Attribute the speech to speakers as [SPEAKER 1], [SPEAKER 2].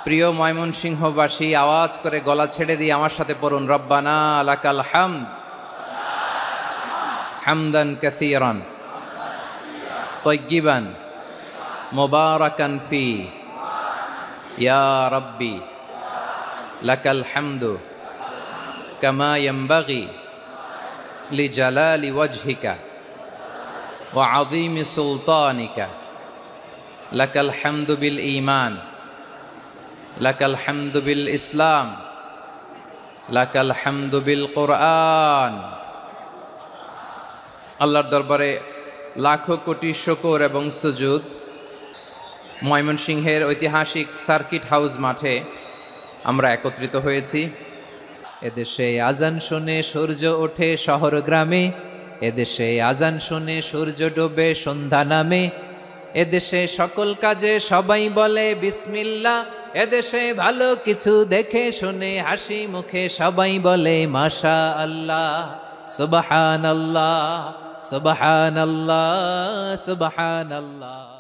[SPEAKER 1] প্রিয় ময়মনসিংহবাসী, আওয়াজ করে গলা ছেড়ে দিয়ে আমার সাথে পড়ুন, রব্বানা লাকাল হামদ হামদান কাসীরান তাইয়্যিবান মুবারাকান ফি ইয়া রাব্বি লাকাল হামদু কামা ইয়ানবাগি লিজালালি ওয়াজহিকা ওয়া আযীমি সুলতানিকা লাকাল হামদু বিল ঈমান লাকাল হামদু বিল ইসলাম লাকাল হামদু বিল কোরআন। আল্লাহর দরবারে লাখো কোটি শুকর এবং সুজুদ। ময়মনসিংহের ঐতিহাসিক সার্কিট হাউস মাঠে আমরা একত্রিত হয়েছি। এদেশে আজান শুনে সূর্য ওঠে শহর গ্রামে, এদেশে আজান শুনে সূর্য ডোবে সন্ধ্যা নামে, এদেশে সকল কাজে সবাই বলে বিসমিল্লাহ, এদেশে ভালো কিছু দেখে শুনে হাসি মুখে সবাই বলে মাশা আল্লাহ, সুবহানাল্লাহ সুবহানাল্লাহ সুবহানাল্লাহ।